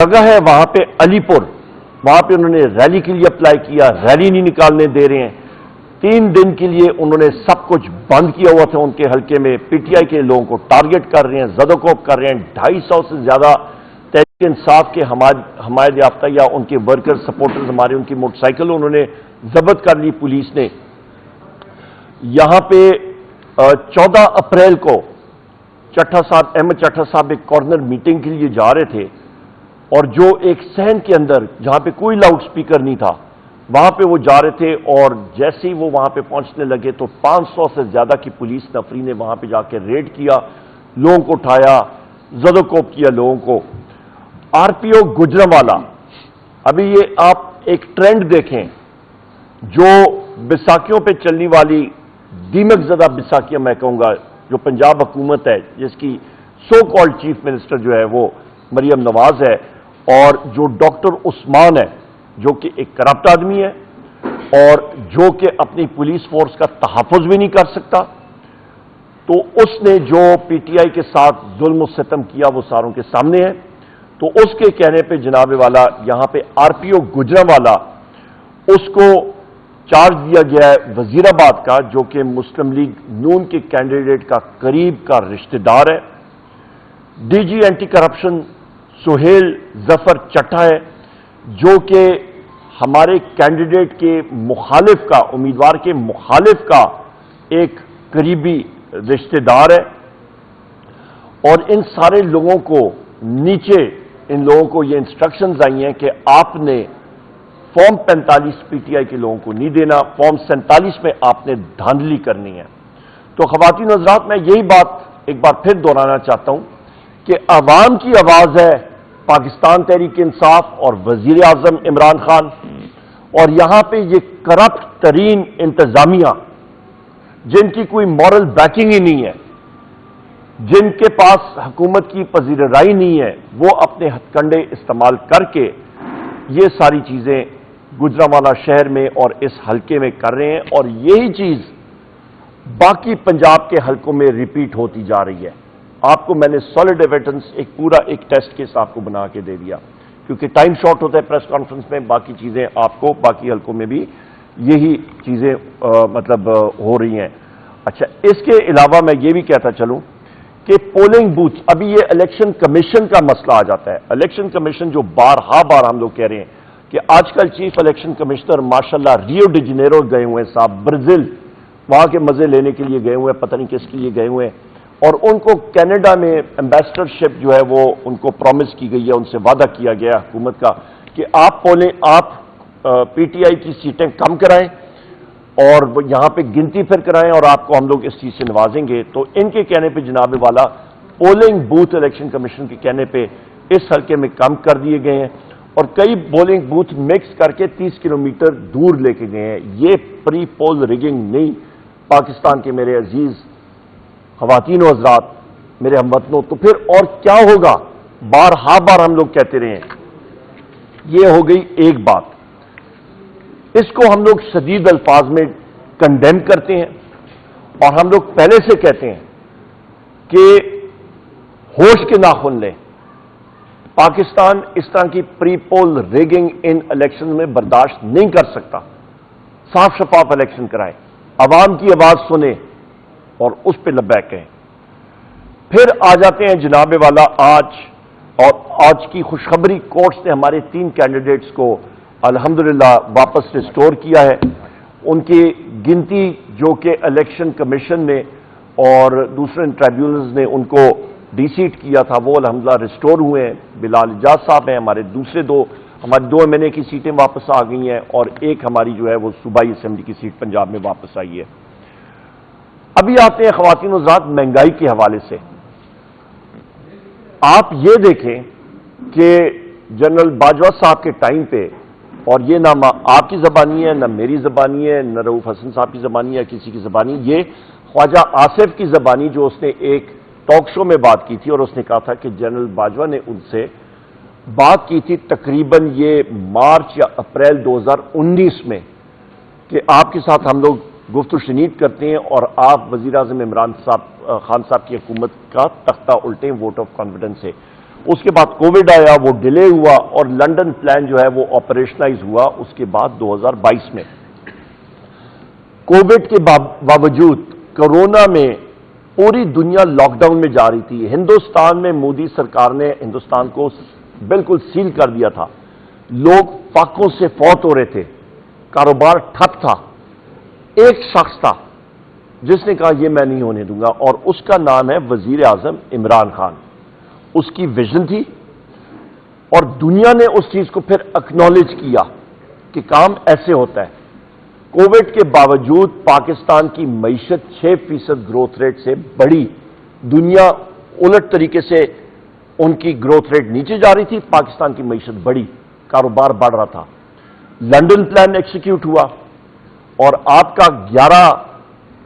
جگہ ہے وہاں پہ علی پور، وہاں پہ انہوں نے ریلی کے لیے اپلائی کیا، ریلی نہیں نکالنے دے رہے ہیں۔ 3 دن کے لیے انہوں نے سب کچھ بند کیا ہوا تھا ان کے حلقے میں، پی ٹی آئی کے لوگوں کو ٹارگٹ کر رہے ہیں، زدوکوب کر رہے ہیں۔ 250 سے زیادہ تحریک انصاف کے حمایت یافتہ یا ان کے ورکر سپورٹرز ہمارے، ان کی موٹر سائیکل انہوں نے ضبط کر لی پولیس نے۔ یہاں پہ 14 اپریل کو چٹھا صاحب، احمد چٹھا صاحب ایک کارنر میٹنگ کے لیے جا رہے تھے، اور جو ایک صحن کے اندر جہاں پہ کوئی لاؤڈ سپیکر نہیں تھا وہاں پہ وہ جا رہے تھے، اور جیسے ہی وہ وہاں پہ پہنچنے لگے تو 500 سے زیادہ کی پولیس نفری نے وہاں پہ جا کے ریڈ کیا، لوگوں کو اٹھایا، زدوکوب کیا لوگوں کو۔ آر پی او گجرانوالہ، ابھی یہ آپ ایک ٹرینڈ دیکھیں، جو بیساکھیوں پہ چلنے والی دیمک زدہ بیساکھیاں میں کہوں گا، جو پنجاب حکومت ہے جس کی سو کالڈ چیف منسٹر جو ہے وہ مریم نواز ہے، اور جو ڈاکٹر عثمان ہے جو کہ ایک کرپٹ آدمی ہے اور جو کہ اپنی پولیس فورس کا تحفظ بھی نہیں کر سکتا، تو اس نے جو پی ٹی آئی کے ساتھ ظلم و ستم کیا وہ ساروں کے سامنے ہے۔ تو اس کے کہنے پہ جناب والا یہاں پہ آر پی او گجرانوالہ، اس کو چارج دیا گیا ہے وزیر آباد کا، جو کہ مسلم لیگ نون کے کینڈیڈیٹ کا قریب کا رشتہ دار ہے۔ D G anti corruption Sohail Zafar Chattha ہے، جو کہ ہمارے کینڈیڈیٹ کے مخالف کا، امیدوار کے مخالف کا ایک قریبی رشتہ دار ہے۔ اور ان سارے لوگوں کو نیچے، ان لوگوں کو یہ انسٹرکشنز آئی ہیں کہ آپ نے فارم 45 پی ٹی آئی کے لوگوں کو نہیں دینا، فارم 47 میں آپ نے دھاندلی کرنی ہے۔ تو خواتین حضرات، میں یہی بات ایک بار پھر دہرانا چاہتا ہوں کہ عوام کی آواز ہے پاکستان تحریک انصاف اور وزیر اعظم عمران خان، اور یہاں پہ یہ کرپٹ ترین انتظامیہ جن کی کوئی مورل بیکنگ ہی نہیں ہے، جن کے پاس حکومت کی پذیر رائے نہیں ہے، وہ اپنے ہتھ کنڈے استعمال کر کے یہ ساری چیزیں گجرانوالہ شہر میں اور اس حلقے میں کر رہے ہیں، اور یہی چیز باقی پنجاب کے حلقوں میں ریپیٹ ہوتی جا رہی ہے۔ آپ کو میں نے سالڈ ایویڈنس ایک پورا ایک ٹیسٹ کیس آپ کو بنا کے دے دیا، کیونکہ ٹائم شارٹ ہوتا ہے پریس کانفرنس میں، باقی چیزیں آپ کو باقی حلقوں میں بھی یہی چیزیں ہو رہی ہیں۔ اچھا، اس کے علاوہ میں یہ بھی کہتا چلوں کہ پولنگ بوتھ، ابھی یہ الیکشن کمیشن کا مسئلہ آ جاتا ہے۔ الیکشن کمیشن جو بار ہم لوگ کہہ رہے ہیں کہ آج کل چیف الیکشن کمشنر ماشاءاللہ ریو ڈی جنیرو گئے ہوئے ہیں صاحب، برازیل، وہاں کے مزے لینے کے لیے گئے ہوئے ہیں، پتہ نہیں کس کے لیے گئے ہوئے ہیں، اور ان کو کینیڈا میں ایمبیسڈرشپ جو ہے وہ ان کو پرومس کی گئی ہے، ان سے وعدہ کیا گیا حکومت کا کہ آپ پی ٹی آئی کی سیٹیں کم کرائیں اور یہاں پہ گنتی پھر کرائیں، اور آپ کو ہم لوگ اس چیز سے نوازیں گے۔ تو ان کے کہنے پہ جناب والا پولنگ بوتھ الیکشن کمیشن کے کہنے پہ اس حلقے میں کم کر دیے گئے ہیں، اور کئی پولنگ بوتھ مکس کر کے 30 کلومیٹر دور لے کے گئے ہیں۔ یہ پری پول ریگنگ نہیں پاکستان کے میرے عزیز خواتین و حضرات، میرے ہم وطنوں، تو پھر اور کیا ہوگا؟ بار ہم لوگ کہتے رہے ہیں۔ یہ ہو گئی ایک بات، اس کو ہم لوگ شدید الفاظ میں کنڈیم کرتے ہیں، اور ہم لوگ پہلے سے کہتے ہیں کہ ہوش کے ناخن لیں۔ پاکستان اس طرح کی پری پول ریگنگ ان الیکشن میں برداشت نہیں کر سکتا۔ صاف شفاف الیکشن کرائیں، عوام کی آواز سنیں اور اس پہ لبیک کہیں۔ پھر آ جاتے ہیں جناب والا آج کی خوشخبری، کورٹس نے ہمارے 3 کینڈیڈیٹس کو الحمدللہ واپس ریسٹور کیا ہے۔ ان کی گنتی جو کہ الیکشن کمیشن نے اور دوسرے ٹریبیونلز نے ان کو ڈی سیٹ کیا تھا، وہ الحمدللہ ریسٹور ہوئے ہیں۔ بلال اجاز صاحب ہیں، ہماری 2 ایم این اے کی سیٹیں واپس آ گئی ہیں، اور ایک ہماری جو ہے وہ صوبائی اسمبلی کی سیٹ پنجاب میں واپس آئی ہے۔ ابھی آتے ہیں خواتین و حضرات مہنگائی کے حوالے سے۔ آپ یہ دیکھیں کہ جنرل باجوہ صاحب کے ٹائم پہ، اور یہ نہ آپ کی زبانی ہے، نہ میری زبانی ہے، نہ رؤوف حسن صاحب کی زبانی ہے، کسی کی زبانی، یہ خواجہ آصف کی زبانی، جو اس نے ایک ٹاک شو میں بات کی تھی، اور اس نے کہا تھا کہ جنرل باجوہ نے ان سے بات کی تھی تقریباً یہ مارچ یا اپریل 2019 میں، کہ آپ کے ساتھ ہم لوگ گفت و شنید کرتے ہیں اور آپ وزیر اعظم عمران خان صاحب کی حکومت کا تختہ الٹیں ووٹ آف کانفیڈنس سے۔ اس کے بعد کووڈ آیا، وہ ڈیلے ہوا، اور لنڈن پلان جو ہے وہ آپریشنائز ہوا اس کے بعد 2022 میں۔ کووڈ کے باوجود کرونا میں پوری دنیا لاک ڈاؤن میں جا رہی تھی، ہندوستان میں مودی سرکار نے ہندوستان کو بالکل سیل کر دیا تھا، لوگ فاقوں سے فوت ہو رہے تھے، کاروبار ٹھپ تھا۔ ایک شخص تھا جس نے کہا یہ میں نہیں ہونے دوں گا، اور اس کا نام ہے وزیر اعظم عمران خان۔ اس کی ویژن تھی اور دنیا نے اس چیز کو پھر اکنالج کیا کہ کام ایسے ہوتا ہے۔ کووڈ کے باوجود پاکستان کی معیشت 6% گروتھ ریٹ سے بڑھی، دنیا الٹ طریقے سے ان کی گروتھ ریٹ نیچے جا رہی تھی، پاکستان کی معیشت بڑھی، کاروبار بڑھ رہا تھا۔ لنڈن پلان ایکسیکیوٹ ہوا اور آپ کا 11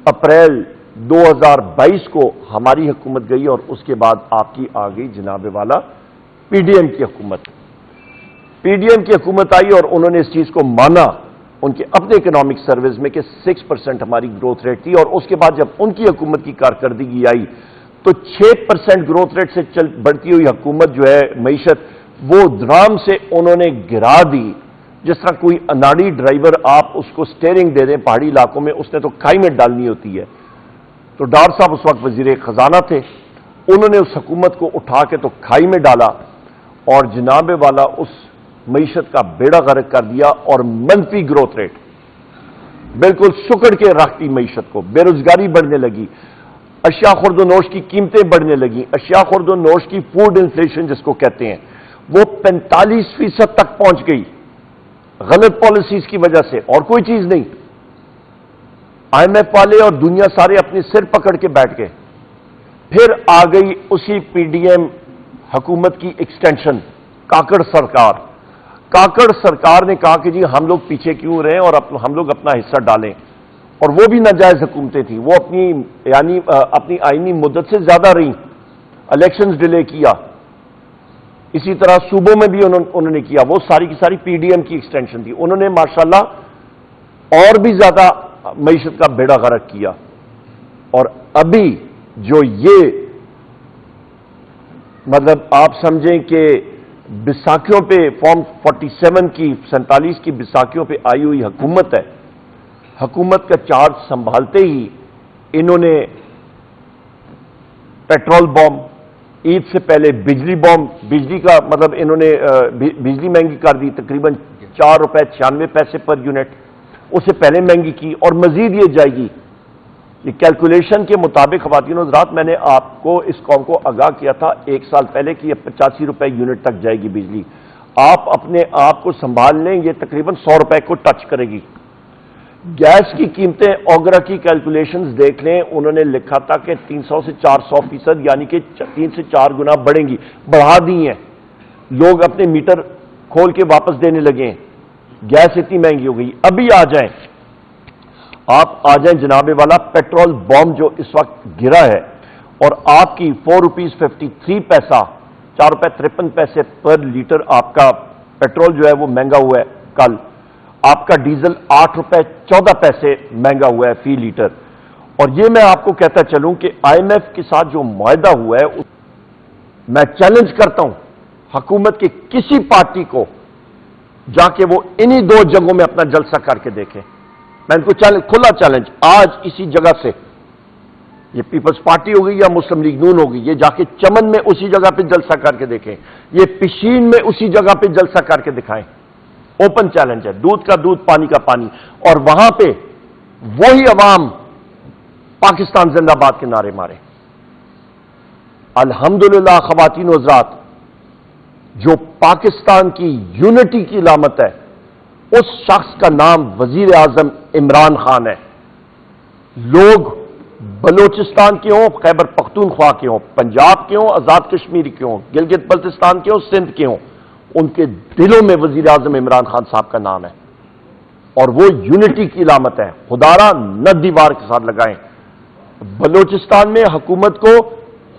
اپریل 2022 کو ہماری حکومت گئی، اور اس کے بعد آپ کی آ گئی جناب والا پی ڈی ایم کی حکومت۔ پی ڈی ایم کی حکومت آئی اور انہوں نے اس چیز کو مانا ان کے اپنے اکنامک سروس میں کہ 6% ہماری گروتھ ریٹ تھی، اور اس کے بعد جب ان کی حکومت کی کارکردگی آئی تو 6% گروتھ ریٹ سے بڑھتی ہوئی حکومت جو ہے معیشت، وہ درام سے انہوں نے گرا دی۔ جس طرح کوئی اناڑی ڈرائیور آپ اس کو سٹیئرنگ دے دیں پہاڑی علاقوں میں، اس نے تو کھائی میں ڈالنی ہوتی ہے۔ تو ڈار صاحب اس وقت وزیر خزانہ تھے، انہوں نے اس حکومت کو اٹھا کے تو کھائی میں ڈالا اور جناب والا اس معیشت کا بیڑا غرق کر دیا، اور منفی گروتھ ریٹ بالکل سکڑ کے رکھ دی معیشت کو، بے روزگاری بڑھنے لگی، اشیاء خورد و نوش کی قیمتیں بڑھنے لگیں، اشیاء خورد و نوش کی فوڈ انفلیشن جس کو کہتے ہیں وہ 45% تک پہنچ گئی، غلط پالیسیز کی وجہ سے، اور کوئی چیز نہیں۔ آئی ایم ایف والے اور دنیا سارے اپنے سر پکڑ کے بیٹھ گئے۔ پھر آ گئی اسی پی ڈی ایم حکومت کی ایکسٹینشن کاکڑ سرکار۔ کاکڑ سرکار نے کہا کہ جی ہم لوگ پیچھے کیوں رہیں اور ہم لوگ اپنا حصہ ڈالیں، اور وہ بھی ناجائز حکومتیں تھیں، وہ اپنی آئینی مدت سے زیادہ رہیں، الیکشنز ڈیلے کیا، اسی طرح صوبوں میں بھی انہوں نے کیا، وہ ساری کی ساری پی ڈی ایم کی ایکسٹینشن تھی۔ انہوں نے ماشاءاللہ اور بھی زیادہ معیشت کا بیڑا غرق کیا، اور ابھی جو یہ مطلب آپ سمجھیں کہ بیساکھیوں پہ فارم 47 کی 47 کی بیساکھیوں پہ آئی ہوئی حکومت ہے، حکومت کا چارج سنبھالتے ہی انہوں نے پیٹرول بم، عید سے پہلے بجلی بم، بجلی کا مطلب انہوں نے بجلی مہنگی کر دی، تقریباً 4 روپے 96 پیسے پر یونٹ، اسے پہلے مہنگی کی، اور مزید یہ جائے گی۔ یہ کیلکولیشن کے مطابق خواتین و حضرات، میں نے آپ کو اس قوم کو آگاہ کیا تھا 1 سال پہلے کہ یہ 85 روپے یونٹ تک جائے گی بجلی، آپ اپنے آپ کو سنبھال لیں، یہ تقریباً 100 روپے کو ٹچ کرے گی۔ گیس کی قیمتیں اوگرا کی کیلکولیشنز دیکھ لیں، انہوں نے لکھا تھا کہ 300 سے 400%، یعنی کہ 3 سے 4 گنا بڑھیں گی، بڑھا دی ہیں، لوگ اپنے میٹر کھول کے واپس دینے لگے ہیں، گیس اتنی مہنگی ہو گئی۔ ابھی آپ آ جائیں جناب والا پیٹرول بم جو اس وقت گرا ہے، اور آپ کی 4 روپیز 53 پیسہ، 4 روپے 53 پیسے پر لیٹر آپ کا پیٹرول جو ہے وہ مہنگا ہوا ہے۔ کل آپ کا ڈیزل 8 روپے 14 پیسے مہنگا ہوا ہے فی لیٹر۔ اور یہ میں آپ کو کہتا چلوں کہ آئی ایم ایف کے ساتھ جو معاہدہ ہوا ہے، میں چیلنج کرتا ہوں حکومت کے کسی پارٹی کو جا کے وہ انہی 2 جگہوں میں اپنا جلسہ کر کے دیکھیں۔ میں ان کو کھلا چیلنج آج اسی جگہ سے، یہ پیپلز پارٹی ہوگی یا مسلم لیگ نون ہوگی، یہ جا کے چمن میں اسی جگہ پہ جلسہ کر کے دیکھیں، یہ پشین میں اسی جگہ پہ جلسہ کر کے دکھائیں۔ اوپن چیلنج ہے، دودھ کا دودھ پانی کا پانی، اور وہاں پہ وہی عوام پاکستان زندہ باد کے نعرے مارے۔ الحمدللہ خواتین و حضرات، جو پاکستان کی یونٹی کی علامت ہے، اس شخص کا نام وزیر اعظم عمران خان ہے۔ لوگ بلوچستان کے ہوں، خیبر پختونخوا کے ہوں، پنجاب کے ہوں، آزاد کشمیر کے ہوں، گلگت بلتستان کے ہوں، سندھ کے ہوں، ان کے دلوں میں وزیر اعظم عمران خان صاحب کا نام ہے، اور وہ یونٹی کی علامت ہے۔ خدارا نہ دیوار کے ساتھ لگائیں۔ بلوچستان میں حکومت کو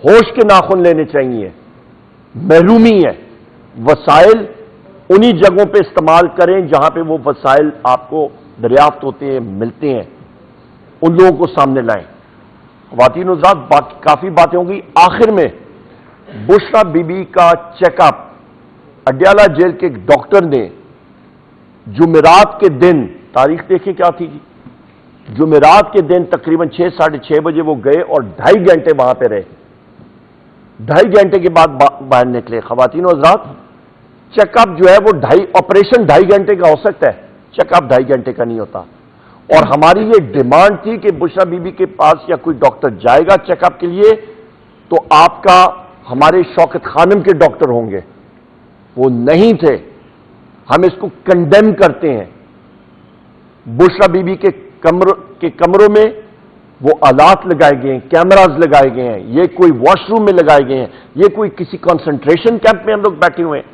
ہوش کے ناخن لینے چاہیے، محرومی ہے، وسائل انہی جگہوں پہ استعمال کریں جہاں پہ وہ وسائل آپ کو دریافت ہوتے ہیں، ملتے ہیں، ان لوگوں کو سامنے لائیں۔ خواتین حضرات، کافی باتیں ہوں گی، آخر میں بشرا بی بی کا چیک اپ اڈیالہ جیل کے ایک ڈاکٹر نے جمعرات کے دن، تاریخ دیکھیں کیا تھی جی، جمعرات کے دن تقریباً 6-6:30 بجے وہ گئے اور 2.5 گھنٹے وہاں پہ رہے. 2.5 گھنٹے کے بعد باہر نکلے. خواتین و حضرات، چیک اپ جو ہے وہ آپریشن 2.5 گھنٹے کا ہو سکتا ہے، چیک اپ 2.5 گھنٹے کا نہیں ہوتا. اور ہماری یہ ڈیمانڈ تھی کہ بشرا بی بی کے پاس یا کوئی ڈاکٹر جائے گا چیک اپ کے لیے تو آپ کا ہمارے شوکت خانم کے ڈاکٹر ہوں گے. وہ نہیں تھے. ہم اس کو کنڈیم کرتے ہیں. بشرا بی بی کے کمروں میں وہ آلات لگائے گئے ہیں، کیمراز لگائے گئے ہیں، یہ کوئی واش روم میں لگائے گئے ہیں، یہ کوئی کسی کنسنٹریشن کیمپ میں ہم لوگ بیٹھے ہوئے ہیں.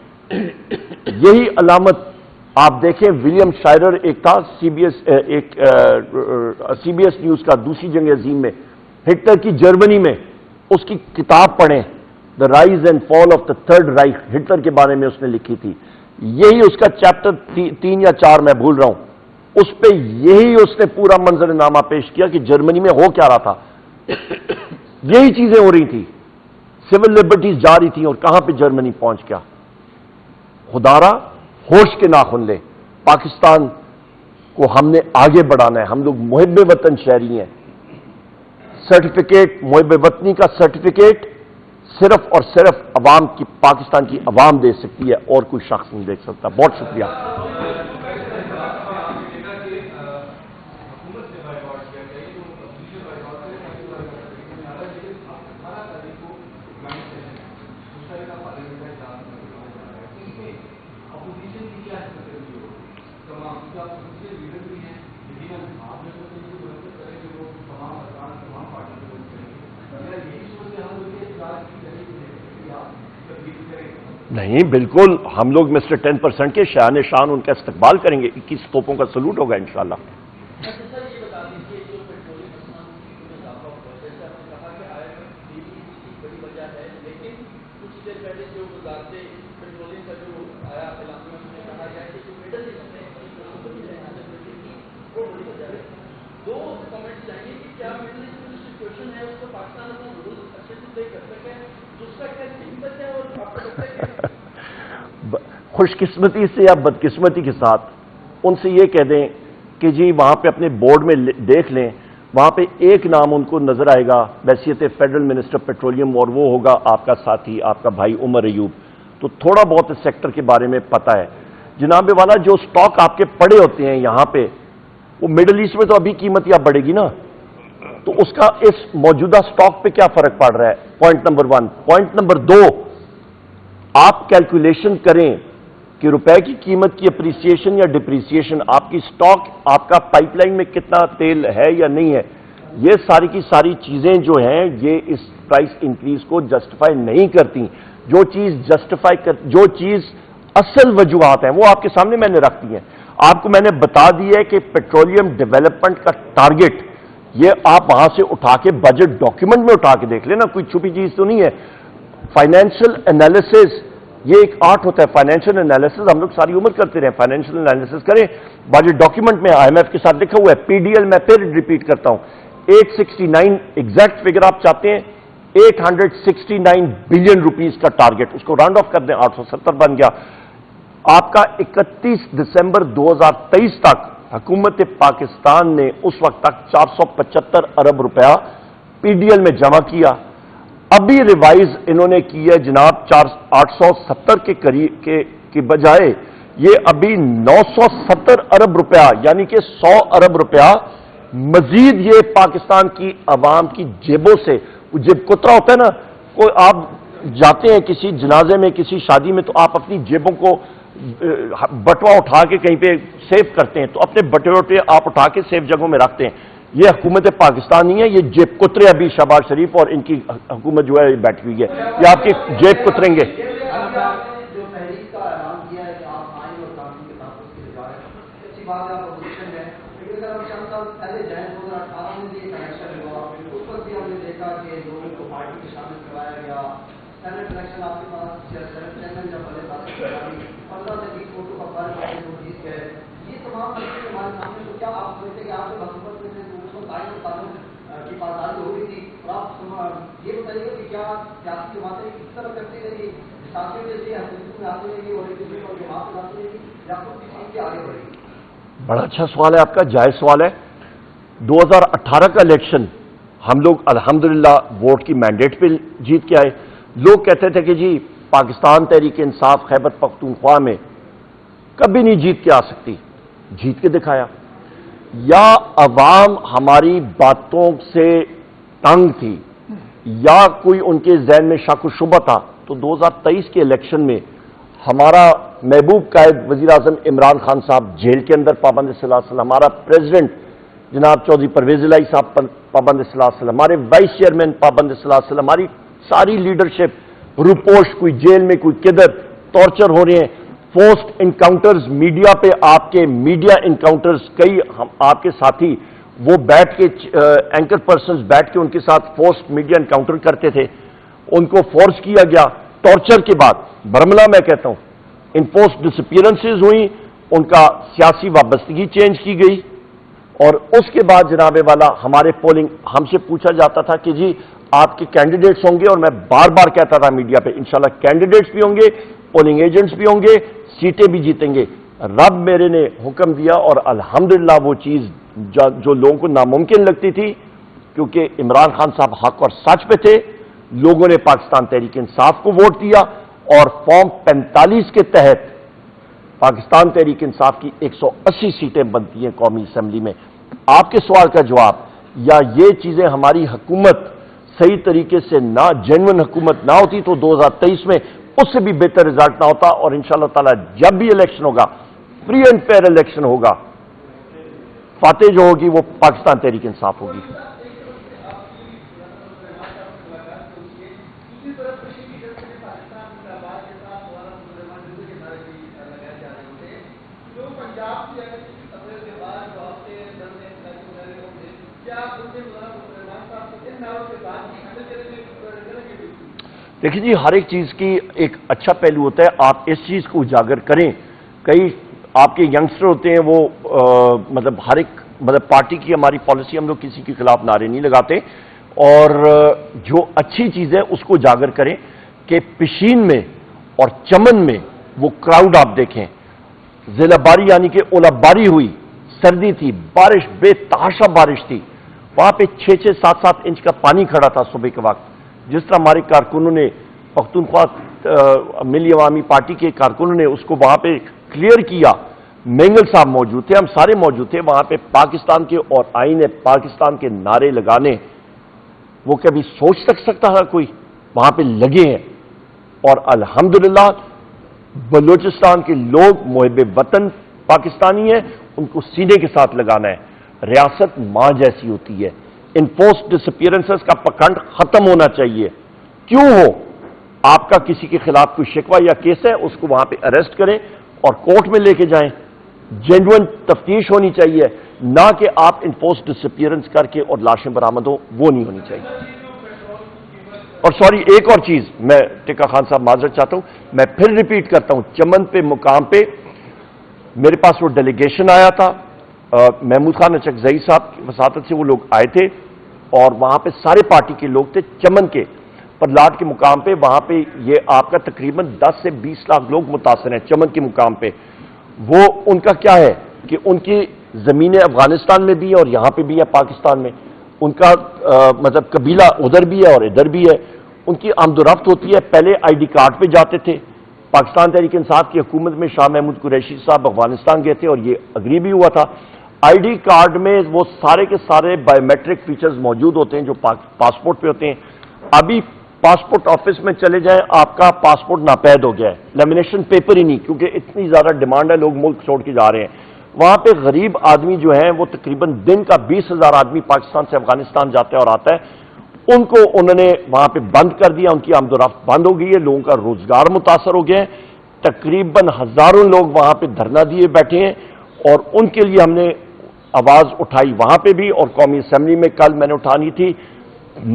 یہی علامت آپ دیکھیں. ولیم شائرر ایک تھا سی بی ایس نیوز کا، دوسری جنگ عظیم میں ہٹلر کی جرمنی میں، اس کی کتاب پڑھیں، the rise and fall of the third Reich, Hitler کے بارے میں اس نے لکھی تھی. یہی اس کا چیپٹر 3 یا 4 میں بھول رہا ہوں، اس پہ یہی اس نے پورا منظر نامہ پیش کیا کہ جرمنی میں ہو کیا رہا تھا. یہی چیزیں ہو رہی تھی، سول لبرٹیز جا رہی تھیں، اور کہاں پہ جرمنی پہنچ گیا. خدارا ہوش کے ناخن لے. پاکستان کو ہم نے آگے بڑھانا ہے. ہم لوگ محب وطن شہری ہیں. سرٹیفکیٹ، محب وطنی کا سرٹیفکیٹ صرف اور صرف عوام کی، پاکستان کی عوام دے سکتی ہے، اور کوئی شخص نہیں دے سکتا. بہت شکریہ. نہیں، بالکل ہم لوگ مسٹر 10% کے شان شان ان کا استقبال کریں گے. 21 توپوں کا سلوٹ ہوگا انشاءاللہ. خوش قسمتی سے یا بدقسمتی کے ساتھ ان سے یہ کہہ دیں کہ جی وہاں پہ اپنے بورڈ میں دیکھ لیں، وہاں پہ ایک نام ان کو نظر آئے گا بحیثیت فیڈرل منسٹر پیٹرولیم، اور وہ ہوگا آپ کا ساتھی، آپ کا بھائی عمر ایوب. تو تھوڑا بہت اس سیکٹر کے بارے میں پتہ ہے. جناب والا، جو سٹاک آپ کے پڑے ہوتے ہیں یہاں پہ، وہ مڈل ایسٹ میں تو ابھی قیمت یا بڑھے گی نا، تو اس کا اس موجودہ سٹاک پہ کیا فرق پڑ رہا ہے؟ Point number 1. پوائنٹ نمبر 2، آپ کیلکولیشن کریں کہ روپے کی قیمت کی اپریسیشن یا ڈپریسیشن، آپ کی سٹاک، آپ کا پائپ لائن میں کتنا تیل ہے یا نہیں ہے. یہ ساری کی ساری چیزیں جو ہیں یہ اس پرائس انکریز کو جسٹیفائی نہیں کرتی. جو چیز اصل وجوہات ہیں وہ آپ کے سامنے میں نے رکھ دی ہیں. آپ کو میں نے بتا دی ہے کہ پیٹرولیم ڈیولپمنٹ کا ٹارگٹ، یہ آپ وہاں سے اٹھا کے بجٹ ڈاکیومنٹ میں اٹھا کے دیکھ لینا، کوئی چھپی چیز تو نہیں ہے. فائنینشیل انالیسز، یہ ایک آرٹ ہوتا ہے. فائنینشیل انالیسز ہم لوگ ساری عمر کرتے رہے. فائنینشیل انالیسز کریں، بجٹ ڈاکیومنٹ میں IMF کے ساتھ لکھا ہوا ہے. PDL میں پھر ریپیٹ کرتا ہوں، 869 ایگزیکٹ فگر آپ چاہتے ہیں، 869 بلین روپیز کا ٹارگٹ، اس کو راؤنڈ آف کر دیں، 870 بن گیا. آپ کا 31 دسمبر 2023 تک حکومت پاکستان نے اس وقت تک 475 ارب روپیہ PDL میں جمع کیا. ابھی ریوائز انہوں نے کی ہے جناب 870 کے قریب کے بجائے یہ ابھی 970 ارب روپیہ، یعنی کہ 100 ارب روپیہ مزید یہ پاکستان کی عوام کی جیبوں سے، جیب کترا ہوتا ہے نا، کوئی آپ جاتے ہیں کسی جنازے میں، کسی شادی میں، تو آپ اپنی جیبوں کو بٹوا اٹھا کے کہیں پہ سیو کرتے ہیں، تو اپنے بٹوے آپ اٹھا کے سیف جگہوں میں رکھتے ہیں. یہ حکومت پاکستان نہیں ہے، یہ جیب کترے ابھی شہباز شریف اور ان کی حکومت جو ہے بیٹھی ہوئی ہے، یہ آپ کی جیب کتریں گے. یہ بتائیے کہ کیا سیاسی جماعتیں کس طرح کرتی رہی ساتھیوں جیسے حکومت میں آتی رہے گی اور ایک دوسرے کو جماعت میں آتی رہے گی یا خود کسی کے آگے بڑھے گی؟ بڑا اچھا سوال ہے آپ کا، جائز سوال ہے۔ 2018 کا الیکشن ہم لوگ الحمدللہ ووٹ کی مینڈیٹ پہ جیت کے آئے۔ لوگ کہتے تھے کہ جی پاکستان تحریک انصاف خیبر پختونخوا میں کبھی نہیں جیت کے آ سکتی، جیت کے دکھایا۔ یا عوام ہماری باتوں سے تنگ تھی یا کوئی ان کے ذہن میں شک و شبہ تھا، تو 2023 کے الیکشن میں ہمارا محبوب قائد وزیر اعظم عمران خان صاحب جیل کے اندر پابند صلاح، ہمارا پریزیڈنٹ جناب چودھری پرویز الہی صاحب پابند صلاح، ہمارے وائس چیئرمین پابند صلاح، ہماری ساری لیڈرشپ روپوش، کوئی جیل میں کوئی کدھر ٹارچر ہو رہے ہیں، فورسڈ انکاؤنٹرز میڈیا پہ، آپ کے میڈیا انکاؤنٹرز، کئی آپ کے ساتھی وہ بیٹھ کے اینکر پرسنز بیٹھ کے ان کے ساتھ فورسڈ میڈیا انکاؤنٹر کرتے تھے، ان کو فورس کیا گیا۔ ٹارچر کے بعد برملا میں کہتا ہوں انفورسڈ ڈسپیئرنسز ہوئی، ان کا سیاسی وابستگی چینج کی گئی، اور اس کے بعد جناب والا ہمارے پولنگ، ہم سے پوچھا جاتا تھا کہ جی آپ کے کینڈیڈیٹس ہوں گے، اور میں بار بار کہتا تھا میڈیا پہ انشاءاللہ کینڈیڈیٹس بھی ہوں گے، پولنگ ایجنٹس بھی ہوں گے، سیٹیں بھی جیتیں گے۔ رب میرے نے حکم دیا اور الحمدللہ وہ چیز جو لوگوں کو ناممکن لگتی تھی، کیونکہ عمران خان صاحب حق اور سچ پہ تھے، لوگوں نے پاکستان تحریک انصاف کو ووٹ دیا، اور فارم 45 کے تحت پاکستان تحریک انصاف کی 180 سیٹیں بنتی ہیں قومی اسمبلی میں۔ آپ کے سوال کا جواب، یا یہ چیزیں ہماری حکومت صحیح طریقے سے نہ جینوئن حکومت نہ ہوتی تو 2023 میں اس سے بھی بہتر رزلٹ نہ ہوتا، اور انشاءاللہ تعالی جب بھی الیکشن ہوگا، فری اینڈ فیئر الیکشن ہوگا، فاتح جو ہوگی وہ پاکستان تحریک انصاف ہوگی۔ دیکھیں جی، ہر ایک چیز کی ایک اچھا پہلو ہوتا ہے، آپ اس چیز کو اجاگر کریں۔ کئی آپ کے ینگسٹر ہوتے ہیں وہ ہر ایک پارٹی کی ہماری پالیسی، ہم لوگ کسی کے خلاف نعرے نہیں لگاتے، اور جو اچھی چیز ہے اس کو اجاگر کریں کہ پشین میں اور چمن میں وہ کراؤڈ آپ دیکھیں، ضلع باری یعنی کہ اولا باری ہوئی، سردی تھی، بارش بے تحاشا بارش تھی، وہاں پہ 6-6 7-7 انچ کا پانی کھڑا تھا صبح کے وقت۔ جس طرح ہمارے کارکنوں نے، پختونخوا ملی عوامی پارٹی کے کارکنوں نے اس کو وہاں پہ کلیئر کیا، مینگل صاحب موجود تھے، ہم سارے موجود تھے وہاں پہ، پاکستان کے اور آئین پاکستان کے نعرے لگانے وہ کبھی سوچ سکتا تھا کوئی؟ وہاں پہ لگے ہیں، اور الحمدللہ بلوچستان کے لوگ محب وطن پاکستانی ہیں، ان کو سینے کے ساتھ لگانا ہے۔ ریاست ماں جیسی ہوتی ہے، انفورسڈ ڈسپیئرنسز کا پکڑ ختم ہونا چاہیے، کیوں ہو، آپ کا کسی کے خلاف کوئی شکوہ یا کیس ہے اس کو وہاں پہ اریسٹ کریں اور کورٹ میں لے کے جائیں، جینوئن تفتیش ہونی چاہیے، نہ کہ آپ انفورسڈ ڈسپیئرنس کر کے اور لاشیں برآمد ہو، وہ نہیں ہونی چاہیے۔ اور سوری ایک اور چیز میں ٹکا خان صاحب معذرت چاہتا ہوں، میں پھر ریپیٹ کرتا ہوں، چمن پہ مقام پہ میرے پاس وہ ڈیلیگیشن آیا تھا، محمود خان اچکزئی صاحب کی وساطت سے وہ لوگ آئے تھے، اور وہاں پہ سارے پارٹی کے لوگ تھے چمن کے پرلاٹ کے مقام پہ، وہاں پہ یہ آپ کا تقریباً 10 سے 20 لاکھ لوگ متاثر ہیں چمن کے مقام پہ۔ وہ ان کا کیا ہے کہ ان کی زمینیں افغانستان میں بھی ہیں اور یہاں پہ بھی ہے پاکستان میں، ان کا قبیلہ ادھر بھی ہے اور ادھر بھی ہے، ان کی آمد و رفت ہوتی ہے۔ پہلے آئی ڈی کارڈ پہ جاتے تھے، پاکستان تحریک انصاف کی حکومت میں شاہ محمود قریشی صاحب افغانستان گئے تھے اور یہ اگری بھی ہوا تھا، آئی ڈی کارڈ میں وہ سارے کے سارے بایو میٹرک فیچرز موجود ہوتے ہیں جو پاسپورٹ پہ ہوتے ہیں۔ ابھی پاسپورٹ آفس میں چلے جائیں، آپ کا پاسپورٹ ناپید ہو گیا ہے، لیمینیشن پیپر ہی نہیں، کیونکہ اتنی زیادہ ڈیمانڈ ہے، لوگ ملک چھوڑ کے جا رہے ہیں۔ وہاں پہ غریب آدمی جو ہیں وہ تقریباً دن کا 20,000 آدمی پاکستان سے افغانستان جاتا ہے اور آتا ہے، ان کو انہوں نے وہاں پہ بند کر دیا، ان کی آمد و رفت بند ہو گئی ہے، لوگوں کا روزگار متاثر ہو گیا ہے، تقریباً ہزاروں لوگ وہاں پہ دھرنا دیے بیٹھے ہیں، اور ان کے لیے ہم نے آواز اٹھائی وہاں پہ بھی، اور قومی اسمبلی میں کل میں نے اٹھانی تھی،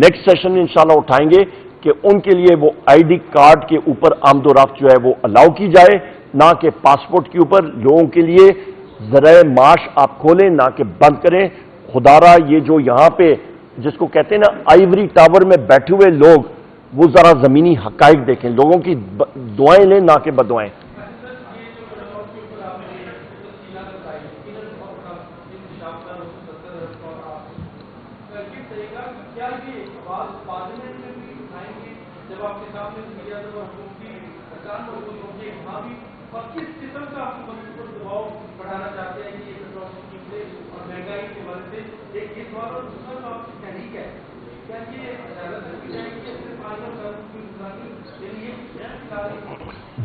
نیکسٹ سیشن میں انشاءاللہ اٹھائیں گے کہ ان کے لیے وہ آئی ڈی کارڈ کے اوپر آمد و رفت جو ہے وہ الاؤ کی جائے، نہ کہ پاسپورٹ کے اوپر۔ لوگوں کے لیے ذرائع معاش آپ کھولیں، نہ کہ بند کریں۔ خدا را یہ جو یہاں پہ جس کو کہتے ہیں نا آئیوری ٹاور میں بیٹھے ہوئے لوگ وہ ذرا زمینی حقائق دیکھیں, لوگوں کی دعائیں لیں نہ کہ بدعائیں.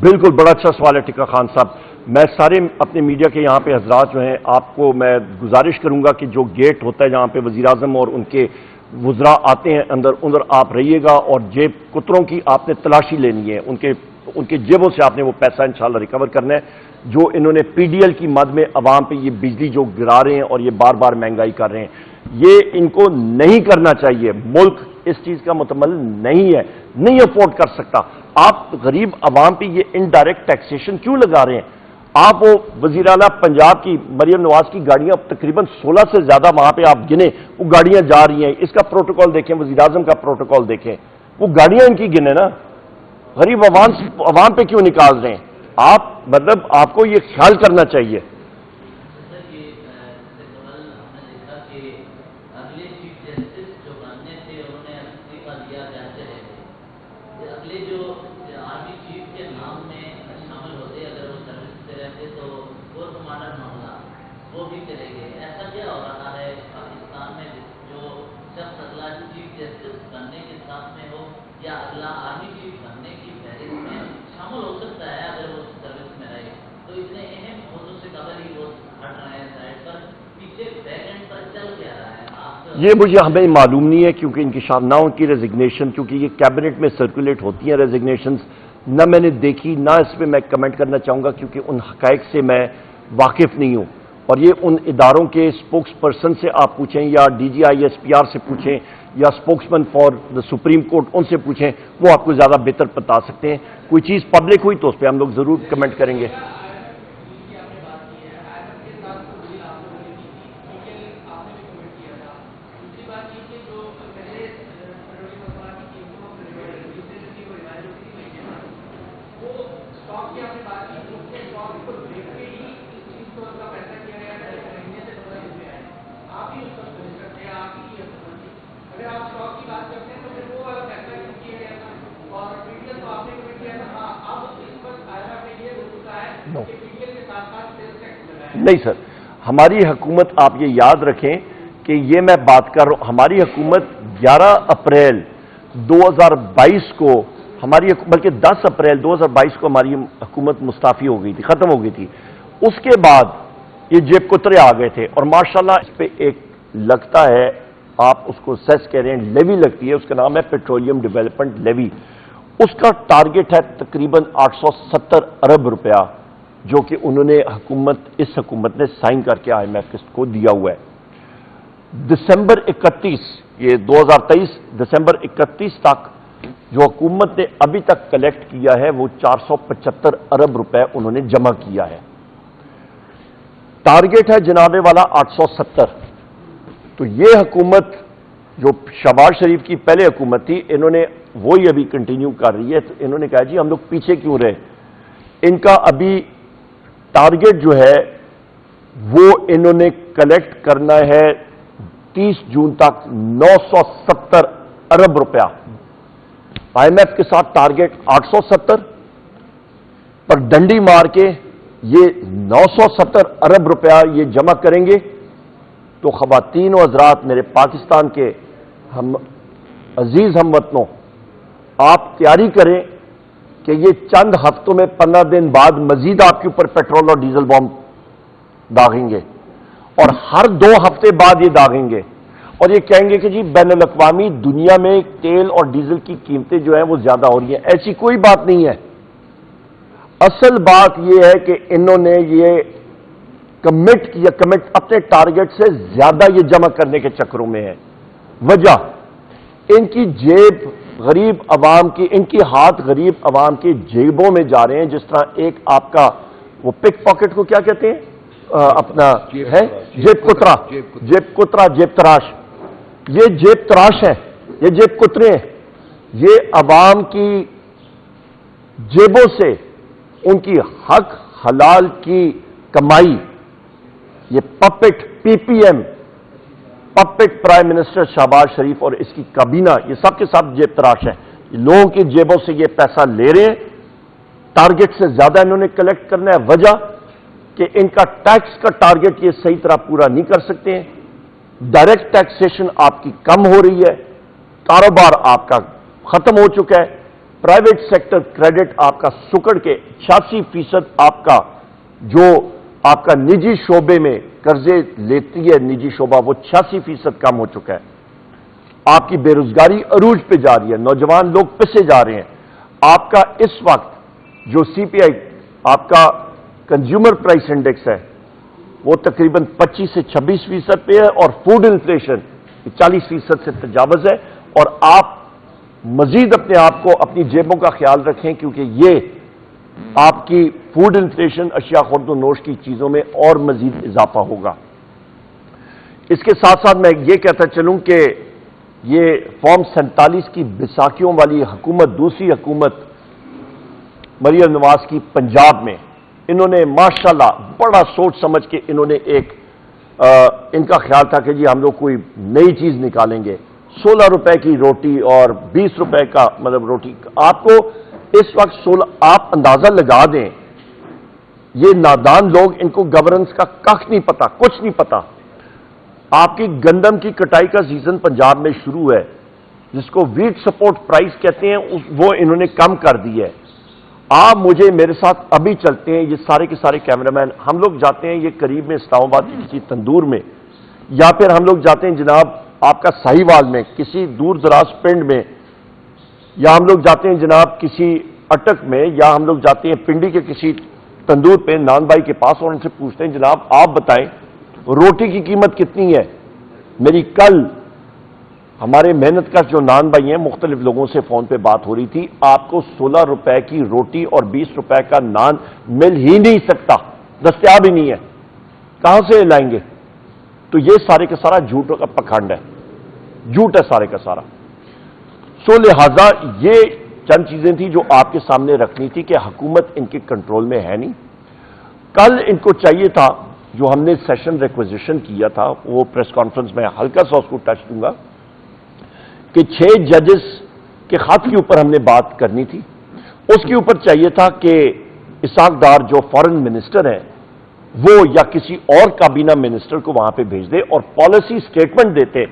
بالکل, بڑا اچھا سوال ہے ٹکا خان صاحب. میں سارے اپنے میڈیا کے یہاں پہ حضرات جو ہیں آپ کو میں گزارش کروں گا کہ جو گیٹ ہوتا ہے جہاں پہ وزیر اعظم اور ان کے وزراء آتے ہیں اندر آپ رہیے گا, اور جیب کتروں کی آپ نے تلاشی لینی ہے, ان کے جیبوں سے آپ نے وہ پیسہ انشاءاللہ ریکور کرنا ہے جو انہوں نے پی ڈی ایل کی مد میں عوام پہ یہ بجلی جو گرا رہے ہیں اور یہ بار بار مہنگائی کر رہے ہیں. یہ ان کو نہیں کرنا چاہیے. ملک اس چیز کا متمل نہیں ہے, نہیں افورڈ کر سکتا. آپ غریب عوام پہ یہ انڈائریکٹ ٹیکسیشن کیوں لگا رہے ہیں؟ آپ وہ وزیر اعلیٰ پنجاب کی مریم نواز کی گاڑیاں تقریباً 16 سے زیادہ وہاں پہ آپ گنے وہ گاڑیاں جا رہی ہیں, اس کا پروٹوکول دیکھیں, وزیر اعظم کا پروٹوکول دیکھیں, وہ گاڑیاں ان کی گنے نا, غریب عوام پہ کیوں نکال رہے ہیں آپ؟ مطلب آپ کو یہ خیال کرنا چاہیے. یہ مجھے ہمیں معلوم نہیں ہے کیونکہ انکشاف نہ ان کی ریزگنیشن, کیونکہ یہ کیبنٹ میں سرکولیٹ ہوتی ہیں ریزگنیشنز, نہ میں نے دیکھی نہ اس پہ میں کمنٹ کرنا چاہوں گا کیونکہ ان حقائق سے میں واقف نہیں ہوں. اور یہ ان اداروں کے اسپوکس پرسن سے آپ پوچھیں یا D G I S P R سے پوچھیں یا spokesman for the supreme court ان سے پوچھیں, وہ آپ کو زیادہ بہتر بتا سکتے ہیں. کوئی چیز پبلک ہوئی تو اس پہ ہم لوگ ضرور کمنٹ کریں گے. نہیں سر, ہماری حکومت آپ یہ یاد رکھیں کہ یہ میں بات کر رہا ہوں, ہماری حکومت 11 اپریل 2022 کو بلکہ 10 اپریل 2022 کو ہماری حکومت مستعفی ہو گئی تھی, ختم ہو گئی تھی. اس کے بعد یہ جیب کترے آ گئے تھے اور ماشاءاللہ اس پہ ایک لگتا ہے, آپ اس کو سیس کہہ رہے ہیں, لیوی لگتی ہے, اس کا نام ہے پیٹرولیم ڈیولپمنٹ لیوی. اس کا ٹارگٹ ہے تقریباً 870 ارب روپیہ جو کہ انہوں نے اس حکومت نے سائن کر کے آئی ایم ایف کو دیا ہوا ہے. دسمبر 31 یہ 2023 دسمبر 31 تک جو حکومت نے ابھی تک کلیکٹ کیا ہے وہ 475 ارب روپے انہوں نے جمع کیا ہے. ٹارگٹ ہے جناب والا 870. تو یہ حکومت جو شہباز شریف کی پہلے حکومت تھی, انہوں نے وہی ابھی کنٹینیو کر رہی ہے. تو انہوں نے کہا جی ہم لوگ پیچھے کیوں رہے, ان کا ابھی ٹارگٹ جو ہے وہ انہوں نے کلیکٹ کرنا ہے 30 جون تک 970 ارب روپیہ. آئی ایم ایف کے ساتھ ٹارگٹ 870 پر ڈنڈی مار کے یہ 970 ارب روپیہ یہ جمع کریں گے. تو خواتین و حضرات میرے پاکستان کے عزیز ہم وطنوں, آپ تیاری کریں کہ یہ چند ہفتوں میں 15 دن بعد مزید آپ کے اوپر پیٹرول اور ڈیزل بم داغیں گے, اور ہر 2 ہفتے بعد یہ داغیں گے, اور یہ کہیں گے کہ جی بین الاقوامی دنیا میں تیل اور ڈیزل کی قیمتیں جو ہیں وہ زیادہ ہو رہی ہیں. ایسی کوئی بات نہیں ہے. اصل بات یہ ہے کہ انہوں نے یہ کمٹ اپنے ٹارگٹ سے زیادہ یہ جمع کرنے کے چکروں میں ہے. وجہ ان کی جیب غریب عوام کی, ان کی ہاتھ غریب عوام کی جیبوں میں جا رہے ہیں. جس طرح ایک آپ کا وہ پک پاکٹ کو کیا کہتے ہیں, اپنا ہے جیب کترا, جیب تراش. یہ جیب تراش ہیں، یہ جیب کترے ہیں، یہ عوام کی جیبوں سے ان کی حق حلال کی کمائی، یہ puppet P P M, puppet prime minister Shehbaz Sharif اور اس کی کابینہ، یہ سب کے سب جیب تراش ہیں. لوگوں کی جیبوں سے یہ پیسہ لے رہے ہیں، ٹارگٹ سے زیادہ انہوں نے کلیکٹ کرنا ہے. وجہ کہ ان کا ٹیکس کا ٹارگٹ یہ صحیح طرح پورا نہیں کر سکتے ہیں. ڈائریکٹ ٹیکسیشن آپ کی کم ہو رہی ہے، کاروبار آپ کا ختم ہو چکا ہے، پرائیویٹ سیکٹر کریڈٹ آپ کا سکڑ کے 86% آپ کا جو آپ کا نجی شعبے میں قرضے لیتی ہے نجی شعبہ، وہ 86% کم ہو چکا ہے. آپ کی بے روزگاری عروج پہ جا رہی ہے، نوجوان لوگ پسے جا رہے ہیں. آپ کا اس وقت جو سی پی آئی آپ کا کنزیومر پرائس انڈیکس ہے وہ تقریباً 25 سے 26% پہ ہے، اور فوڈ انفلیشن 40% سے تجاوز ہے. اور آپ مزید اپنے آپ کو اپنی جیبوں کا خیال رکھیں، کیونکہ یہ آپ کی فوڈ انفلیشن، اشیاء خورد و نوش کی چیزوں میں اور مزید اضافہ ہوگا. اس کے ساتھ ساتھ میں یہ کہتا چلوں کہ یہ فارم 47 کی بیساکھیوں والی حکومت، دوسری حکومت مریم نواز کی پنجاب میں، انہوں نے ماشاءاللہ بڑا سوچ سمجھ کے انہوں نے ایک ان کا خیال تھا کہ جی ہم لوگ کوئی نئی چیز نکالیں گے. 16 روپے کی روٹی اور 20 روپے کا مطلب روٹی. آپ کو اس وقت آپ اندازہ لگا دیں، یہ نادان لوگ، ان کو گورننس کا کخ نہیں پتا، کچھ نہیں پتا. آپ کی گندم کی کٹائی کا سیزن پنجاب میں شروع ہے، جس کو ویٹ سپورٹ پرائس کہتے ہیں، وہ انہوں نے کم کر دی ہے. آپ میرے ساتھ ابھی چلتے ہیں، یہ سارے کے سارے کیمرہ مین، ہم لوگ جاتے ہیں یہ قریب میں اسلام آباد کی کسی تندور میں، یا پھر ہم لوگ جاتے ہیں جناب آپ کا ساہیوال میں کسی دور دراز پنڈ میں، یا ہم لوگ جاتے ہیں جناب کسی اٹک میں، یا ہم لوگ جاتے ہیں پنڈی کے کسی تندور پہ نان بھائی کے پاس، اور ان سے پوچھتے ہیں جناب آپ بتائیں روٹی کی قیمت کتنی ہے. میری کل ہمارے محنت کش جو نان بھائی ہیں مختلف لوگوں سے فون پہ بات ہو رہی تھی، آپ کو 16 روپے کی روٹی اور 20 روپے کا نان مل ہی نہیں سکتا، دستیاب ہی نہیں ہے، کہاں سے لائیں گے؟ تو یہ سارے کا سارا جھوٹ کا پکھنڈ ہے، جھوٹ ہے سارے کا سارا. لہذا یہ چند چیزیں تھیں جو آپ کے سامنے رکھنی تھی کہ حکومت ان کے کنٹرول میں ہے نہیں. کل ان کو چاہیے تھا، جو ہم نے سیشن ریکویزیشن کیا تھا، وہ پریس کانفرنس میں ہلکا سا اس کو ٹچ دوں گا، کہ 6 ججز کے خط کے اوپر ہم نے بات کرنی تھی. اس کے اوپر چاہیے تھا کہ اسحاق ڈار جو فارن منسٹر ہیں وہ یا کسی اور کابینہ منسٹر کو وہاں پہ بھیج دے اور پالیسی سٹیٹمنٹ دیتے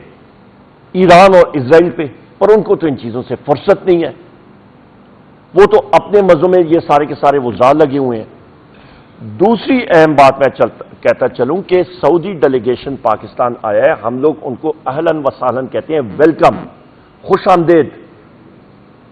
ایران اور اسرائیل پہ، پر ان کو تو ان چیزوں سے فرصت نہیں ہے. وہ تو اپنے مزوں میں یہ سارے کے سارے وزار لگے ہوئے ہیں. دوسری اہم بات میں کہتا چلوں کہ سعودی ڈیلیگیشن پاکستان آیا ہے، ہم لوگ ان کو اہلاً و سہلاً کہتے ہیں، ویلکم، خوش آمدید.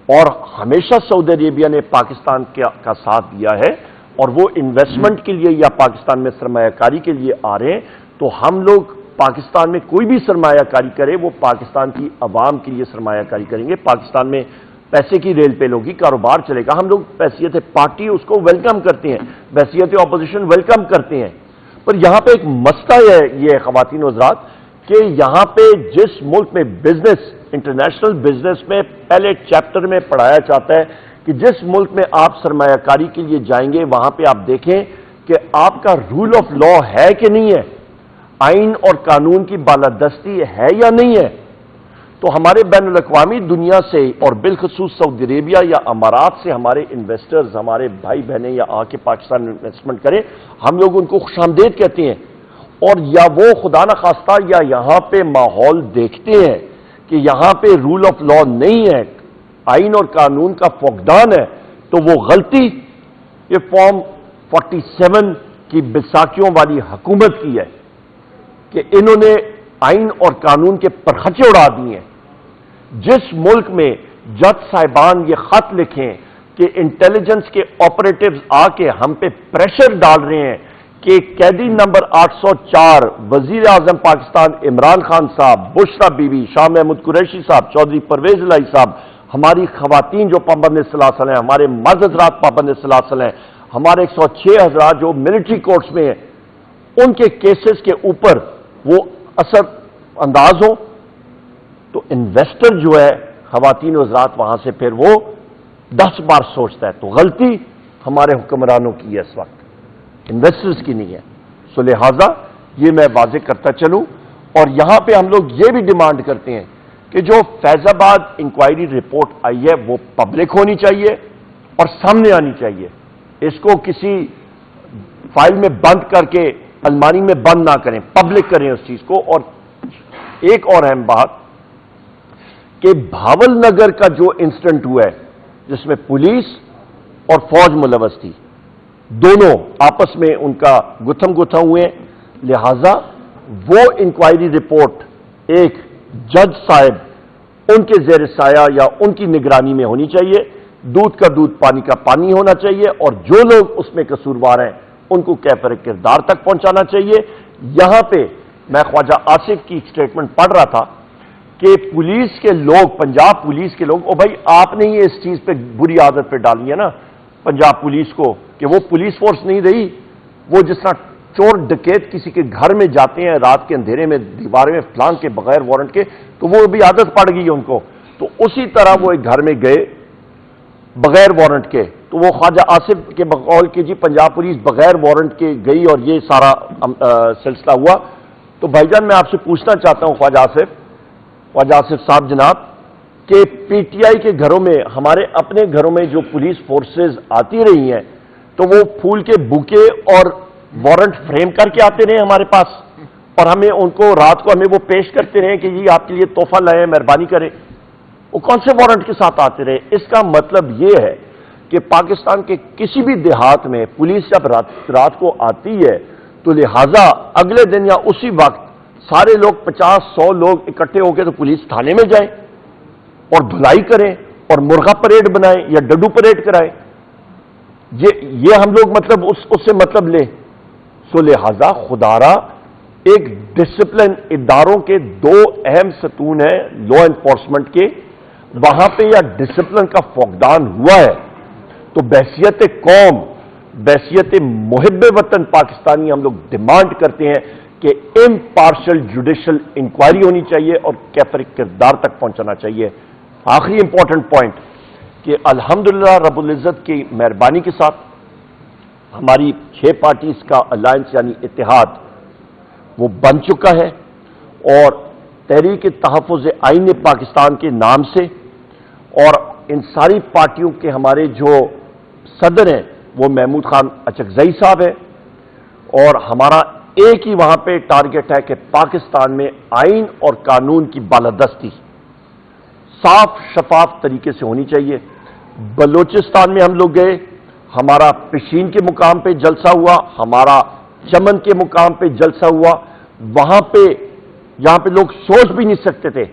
اور ہمیشہ سعودی عربیہ نے پاکستان کا ساتھ دیا ہے، اور وہ انویسٹمنٹ کے لیے یا پاکستان میں سرمایہ کاری کے لیے آ رہے ہیں. تو ہم لوگ پاکستان میں کوئی بھی سرمایہ کاری کرے وہ پاکستان کی عوام کے لیے سرمایہ کاری کریں گے. پاکستان میں پیسے کی ریل پہ ہوگی، کاروبار چلے گا. ہم لوگ بحیثیت پارٹی اس کو ویلکم کرتے ہیں، بحیثیت اپوزیشن ویلکم کرتے ہیں. پر یہاں پہ ایک مسئلہ ہے یہ خواتین و حضرات، کہ یہاں پہ جس ملک میں بزنس، انٹرنیشنل بزنس میں پہلے چیپٹر میں پڑھایا جاتا ہے کہ جس ملک میں آپ سرمایہ کاری کے لیے جائیں گے وہاں پہ آپ دیکھیں کہ آپ کا رول آف لا ہے کہ نہیں ہے، آئین اور قانون کی بالادستی ہے یا نہیں ہے. تو ہمارے بین الاقوامی دنیا سے اور بالخصوص سعودی عربیہ یا امارات سے ہمارے انویسٹرز، ہمارے بھائی بہنیں یا آ کے پاکستان انویسٹمنٹ کریں، ہم لوگ ان کو خوش آمدید کہتے ہیں. اور یا وہ خدا نخواستہ یا یہاں پہ ماحول دیکھتے ہیں کہ یہاں پہ رول آف لا نہیں ہے، آئین اور قانون کا فقدان ہے، تو وہ غلطی یہ فارم 47 کی بیساکھیوں والی حکومت کی ہے کہ انہوں نے آئین اور قانون کے پرخچے اڑا دیے ہیں. جس ملک میں جج صاحبان یہ خط لکھیں کہ انٹیلیجنس کے آپریٹیوز آ کے ہم پہ پریشر ڈال رہے ہیں کہ قیدی نمبر 804 وزیر اعظم پاکستان عمران خان صاحب، بشرا بی بی، شاہ محمود قریشی صاحب، چودھری پرویز الہی صاحب، ہماری خواتین جو پابند سلاسل ہیں، ہمارے مرد حضرات پابند سلاسل ہیں، ہمارے 106 حضرات جو ملٹری کورٹس میں ہیں، ان کے کیسز کے اوپر وہ اثر انداز ہوں تو انویسٹر جو ہے خواتین و حضرات وہاں سے پھر وہ 10 بار سوچتا ہے. تو غلطی ہمارے حکمرانوں کی ہے اس وقت, انویسٹرز کی نہیں ہے. سو لہذا یہ میں واضح کرتا چلوں. اور یہاں پہ ہم لوگ یہ بھی ڈیمانڈ کرتے ہیں کہ جو فیض آباد انکوائری رپورٹ آئی ہے وہ پبلک ہونی چاہیے اور سامنے آنی چاہیے. اس کو کسی فائل میں بند کر کے الماری میں بند نہ کریں, پبلک کریں اس چیز کو. اور ایک اور اہم بات کہ بھاول نگر کا جو انسیڈنٹ ہوا ہے جس میں پولیس اور فوج ملوث تھی, دونوں آپس میں ان کا گتھم گتھا ہوئے, لہذا وہ انکوائری رپورٹ ایک جج صاحب ان کے زیر سایہ یا ان کی نگرانی میں ہونی چاہیے. دودھ کا دودھ پانی کا پانی ہونا چاہیے, اور جو لوگ اس میں قصوروار ہیں ان کو کیفر کردار تک پہنچانا چاہیے. یہاں پہ میں خواجہ آصف کی ایک سٹیٹمنٹ پڑھ رہا تھا کہ پولیس کے لوگ, پنجاب پولیس کے لوگ, او بھائی آپ نے ہی اس چیز پہ بری عادت پہ ڈالی ہے نا پنجاب پولیس کو کہ وہ پولیس فورس نہیں رہی. وہ جس طرح چور ڈکیت کسی کے گھر میں جاتے ہیں رات کے اندھیرے میں دیوارے میں پھلانگ کے بغیر وارنٹ کے, تو وہ بھی عادت پڑ گئی ان کو. تو اسی طرح وہ ایک گھر میں گئے بغیر وارنٹ کے, تو وہ خواجہ آصف کے بقول کہ جی پنجاب پولیس بغیر وارنٹ کے گئی اور یہ سارا سلسلہ ہوا. تو بھائی جان میں آپ سے پوچھنا چاہتا ہوں خواجہ آصف صاحب جناب, کہ پی ٹی آئی کے گھروں میں, ہمارے اپنے گھروں میں جو پولیس فورسز آتی رہی ہیں, تو وہ پھول کے بوکے اور وارنٹ فریم کر کے آتے رہے ہمارے پاس, اور ہمیں ان کو رات کو ہمیں وہ پیش کرتے رہے کہ جی آپ کے لیے تحفہ لائے ہیں, مہربانی کریں. وہ کون سے وارنٹ کے ساتھ آتے رہے؟ اس کا مطلب یہ ہے کہ پاکستان کے کسی بھی دیہات میں پولیس جب رات کو آتی ہے تو لہذا اگلے دن یا اسی وقت سارے لوگ 50-100 لوگ اکٹھے ہو کے تو پولیس تھانے میں جائیں اور دھلائی کریں اور مرغا پریڈ بنائیں یا ڈڈو پریڈ کرائیں. یہ ہم لوگ مطلب اس سے مطلب لیں. سو لہذا خدارا ایک ڈسپلن اداروں کے 2 اہم ستون ہیں لا انفورسمنٹ کے, وہاں پہ یا ڈسپلن کا فقدان ہوا ہے تو بحیثیت قوم, بحیثیت محب وطن پاکستانی ہم لوگ ڈیمانڈ کرتے ہیں کہ امپارشل جوڈیشل انکوائری ہونی چاہیے اور کیفر کردار تک پہنچانا چاہیے. آخری امپورٹنٹ پوائنٹ کہ الحمدللہ رب العزت کی مہربانی کے ساتھ ہماری 6 پارٹیز کا الائنس یعنی اتحاد وہ بن چکا ہے, اور تحریک تحفظ آئین پاکستان کے نام سے, اور ان ساری پارٹیوں کے ہمارے جو صدر ہیں وہ محمود خان اچکزئی صاحب ہیں, اور ہمارا ایک ہی وہاں پہ ٹارگٹ ہے کہ پاکستان میں آئین اور قانون کی بالادستی صاف شفاف طریقے سے ہونی چاہیے. بلوچستان میں ہم لوگ گئے, ہمارا پشین کے مقام پہ جلسہ ہوا, ہمارا چمن کے مقام پہ جلسہ ہوا, وہاں پہ جہاں پہ لوگ سوچ بھی نہیں سکتے تھے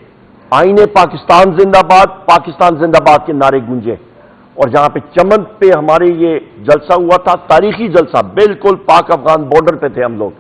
آئین پاکستان زندہ باد, پاکستان زندہ باد کے نعرے گونجے, اور جہاں پہ چمن پہ ہمارے یہ جلسہ ہوا تھا, تاریخی جلسہ, بالکل پاک افغان بارڈر پہ تھے ہم لوگ,